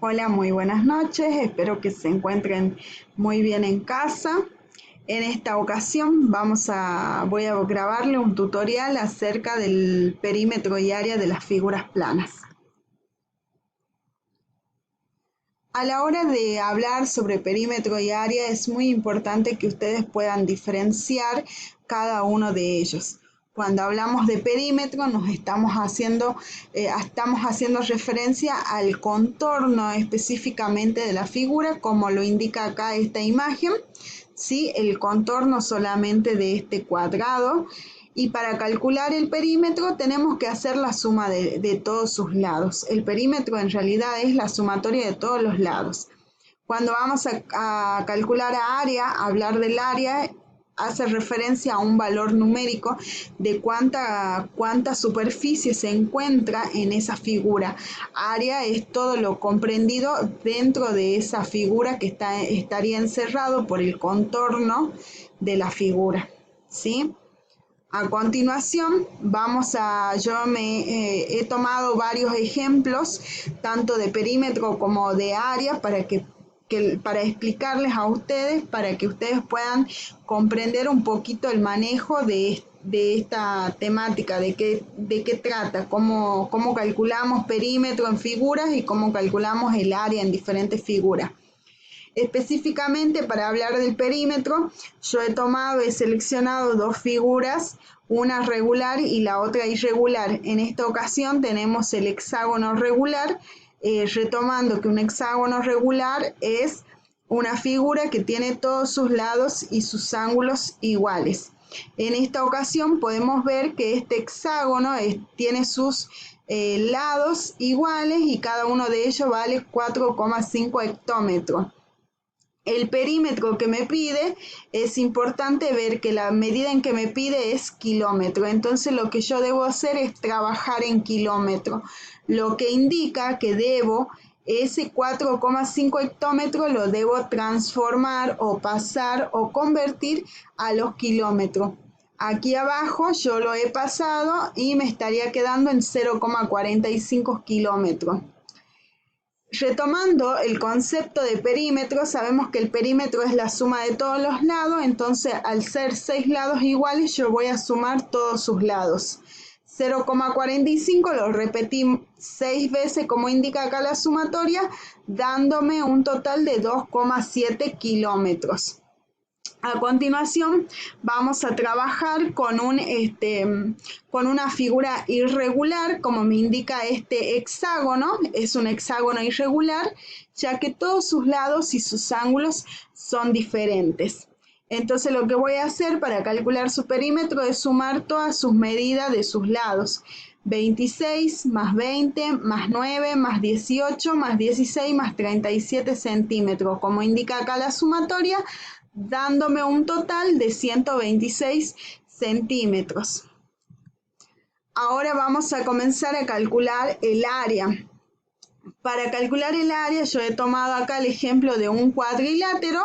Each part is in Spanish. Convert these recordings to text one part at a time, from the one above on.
Hola, muy buenas noches. Espero que se encuentren muy bien en casa. En esta ocasión voy a grabarle un tutorial acerca del perímetro y área de las figuras planas. A la hora de hablar sobre perímetro y área es muy importante que ustedes puedan diferenciar cada uno de ellos. Cuando hablamos de perímetro estamos haciendo referencia al contorno específicamente de la figura, como lo indica acá esta imagen, ¿sí? El contorno solamente de este cuadrado. Y para calcular el perímetro tenemos que hacer la suma de todos sus lados. El perímetro en realidad es la sumatoria de todos los lados. Cuando vamos a calcular hablar del área, hace referencia a un valor numérico de cuánta superficie se encuentra en esa figura. Área es todo lo comprendido dentro de esa figura que estaría encerrado por el contorno de la figura, ¿sí? A continuación, he tomado varios ejemplos, tanto de perímetro como de área, para explicarles a ustedes, para que ustedes puedan comprender un poquito el manejo de esta temática, de qué trata, cómo calculamos perímetro en figuras y cómo calculamos el área en diferentes figuras. Específicamente para hablar del perímetro, he seleccionado dos figuras, una regular y la otra irregular. En esta ocasión tenemos el hexágono regular, retomando que un hexágono regular es una figura que tiene todos sus lados y sus ángulos iguales. En esta ocasión podemos ver que este hexágono tiene sus lados iguales y cada uno de ellos vale 4,5 hectómetros. El perímetro que me pide, es importante ver que la medida en que me pide es kilómetro. Entonces lo que yo debo hacer es trabajar en kilómetro, lo que indica que ese 4,5 hectómetros lo debo transformar o pasar o convertir a los kilómetros. Aquí abajo yo lo he pasado y me estaría quedando en 0,45 kilómetros. Retomando el concepto de perímetro, sabemos que el perímetro es la suma de todos los lados, entonces al ser 6 lados iguales yo voy a sumar todos sus lados. 0,45 lo repetí 6 veces como indica acá la sumatoria, dándome un total de 2,7 kilómetros. A continuación vamos a trabajar con una figura irregular, como me indica este hexágono, es un hexágono irregular, ya que todos sus lados y sus ángulos son diferentes. Entonces lo que voy a hacer para calcular su perímetro es sumar todas sus medidas de sus lados. 26 más 20 más 9 más 18 más 16 más 37 centímetros, como indica acá la sumatoria, dándome un total de 126 centímetros. Ahora vamos a comenzar a calcular el área. Para calcular el área yo he tomado acá el ejemplo de un cuadrilátero,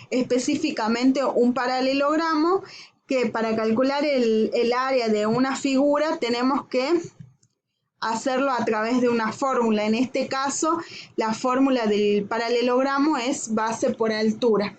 específicamente un paralelogramo, que para calcular el área de una figura tenemos que hacerlo a través de una fórmula. En este caso, la fórmula del paralelogramo es base por altura.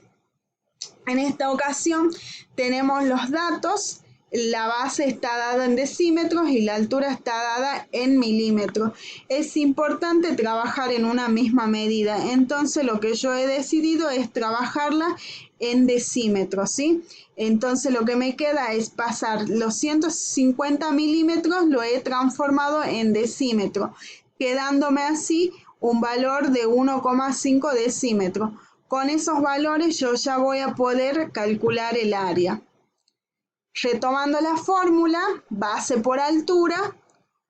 En esta ocasión tenemos los datos, la base está dada en decímetros y la altura está dada en milímetros. Es importante trabajar en una misma medida, entonces lo que yo he decidido es trabajarla en decímetros, ¿sí? Entonces lo que me queda es pasar los 150 milímetros, lo he transformado en decímetro, quedándome así un valor de 1,5 decímetros. Con esos valores yo ya voy a poder calcular el área. Retomando la fórmula, base por altura,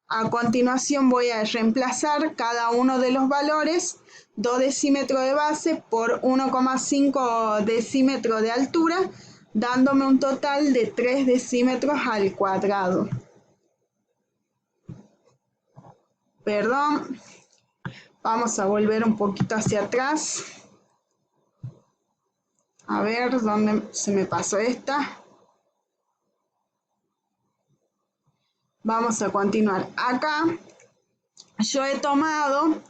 a continuación voy a reemplazar cada uno de los valores, 2 decímetros de base por 1,5 decímetros de altura, dándome un total de 3 decímetros al cuadrado. Perdón, vamos a volver un poquito hacia atrás. A ver, ¿dónde se me pasó esta? Vamos a continuar. Acá yo he tomado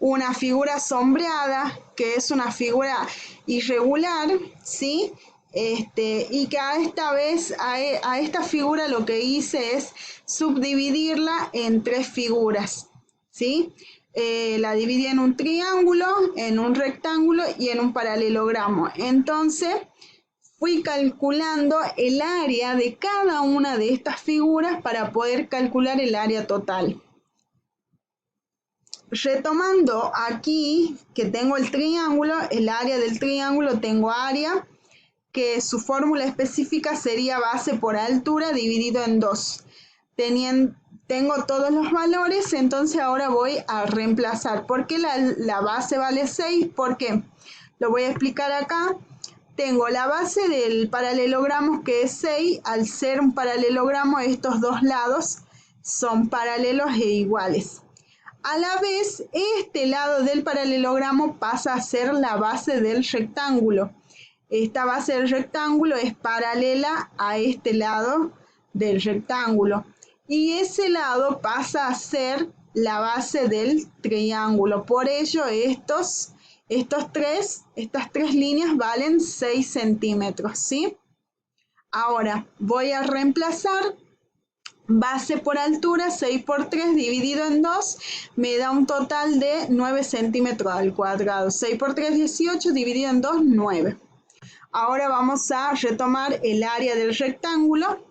una figura sombreada, que es una figura irregular, ¿sí? Y que a esta vez, a esta figura lo que hice es subdividirla en tres figuras, ¿sí? La dividí en un triángulo, en un rectángulo y en un paralelogramo. Entonces, fui calculando el área de cada una de estas figuras para poder calcular el área total. Retomando aquí que tengo el triángulo, el área del triángulo, tengo área, que su fórmula específica sería base por altura dividido en 2. Tengo todos los valores, entonces ahora voy a reemplazar. ¿Por qué la base vale 6? ¿Por qué? Lo voy a explicar acá. Tengo la base del paralelogramo que es 6. Al ser un paralelogramo, estos dos lados son paralelos e iguales. A la vez, este lado del paralelogramo pasa a ser la base del rectángulo. Esta base del rectángulo es paralela a este lado del rectángulo. Y ese lado pasa a ser la base del triángulo. Por ello, estas tres líneas valen 6 centímetros, ¿sí? Ahora voy a reemplazar. Base por altura, 6 por 3 dividido en 2, me da un total de 9 centímetros al cuadrado. 6 por 3, 18, dividido en 2, 9. Ahora vamos a retomar el área del rectángulo,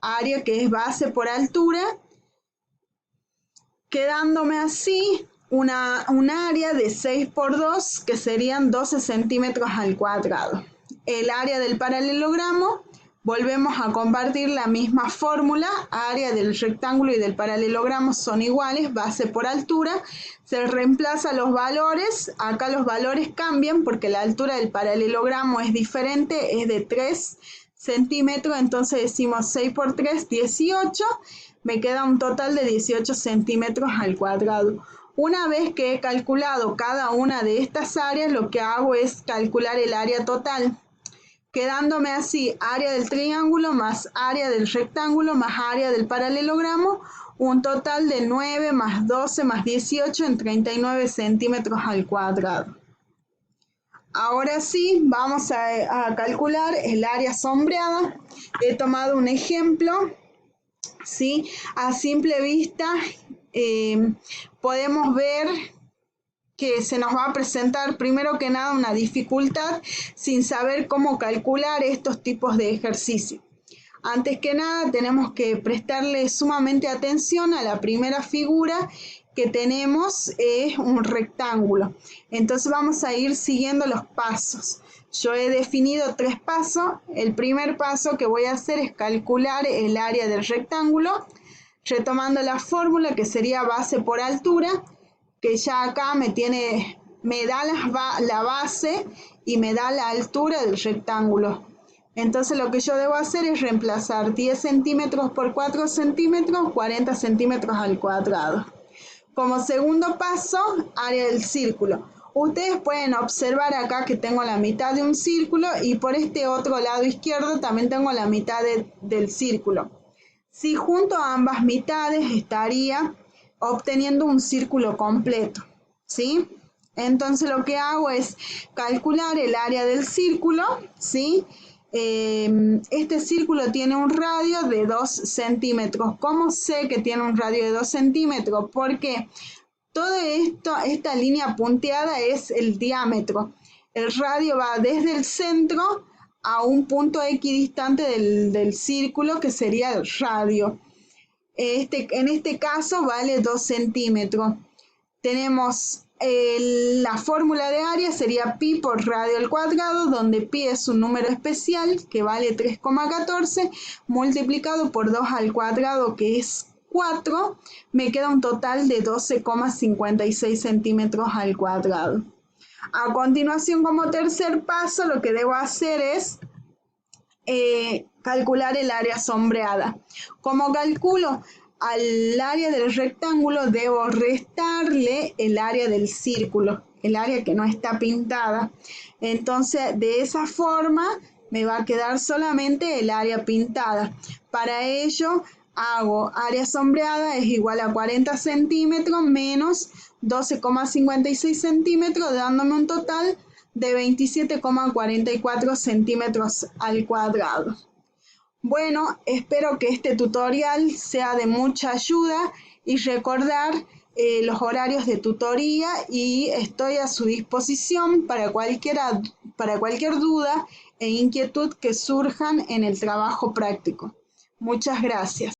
área que es base por altura, quedándome así un área de 6 por 2, que serían 12 centímetros al cuadrado. El área del paralelogramo, volvemos a compartir la misma fórmula, área del rectángulo y del paralelogramo son iguales, base por altura, se reemplazan los valores, acá los valores cambian porque la altura del paralelogramo es diferente, es de 3 centímetros, entonces decimos 6 por 3, 18, me queda un total de 18 centímetros al cuadrado. Una vez que he calculado cada una de estas áreas, lo que hago es calcular el área total, quedándome así área del triángulo más área del rectángulo más área del paralelogramo, un total de 9 más 12 más 18 en 39 centímetros al cuadrado. Ahora sí, vamos a calcular el área sombreada. He tomado un ejemplo, ¿sí? A simple vista podemos ver que se nos va a presentar primero que nada una dificultad sin saber cómo calcular estos tipos de ejercicios. Antes que nada tenemos que prestarle sumamente atención a la primera figura que tenemos, es un rectángulo. Entonces vamos a ir siguiendo los pasos. Yo he definido 3 pasos. El primer paso que voy a hacer es calcular el área del rectángulo, retomando la fórmula que sería base por altura, que ya acá me da la base y me da la altura del rectángulo. Entonces lo que yo debo hacer es reemplazar 10 centímetros por 4 centímetros, 40 centímetros al cuadrado. Como segundo paso, área del círculo. Ustedes pueden observar acá que tengo la mitad de un círculo y por este otro lado izquierdo también tengo la mitad del círculo. Si junto a ambas mitades estaría obteniendo un círculo completo, ¿sí? Entonces lo que hago es calcular el área del círculo, ¿sí? Este círculo tiene un radio de 2 centímetros. ¿Cómo sé que tiene un radio de 2 centímetros? Porque todo esto, esta línea punteada es el diámetro. El radio va desde el centro a un punto equidistante del círculo, que sería el radio. En este caso vale 2 centímetros. Tenemos la fórmula de área, sería pi por radio al cuadrado, donde pi es un número especial que vale 3,14, multiplicado por 2 al cuadrado, que es 4, me queda un total de 12,56 centímetros al cuadrado. A continuación, como tercer paso, lo que debo hacer es calcular el área sombreada. Como calculo al área del rectángulo, debo restarle el área del círculo, el área que no está pintada. Entonces, de esa forma, me va a quedar solamente el área pintada. Para ello, hago área sombreada es igual a 40 centímetros menos 12,56 centímetros, dándome un total de 27,44 centímetros al cuadrado. Bueno, espero que este tutorial sea de mucha ayuda y recordar los horarios de tutoría, y estoy a su disposición para cualquier duda e inquietud que surjan en el trabajo práctico. Muchas gracias.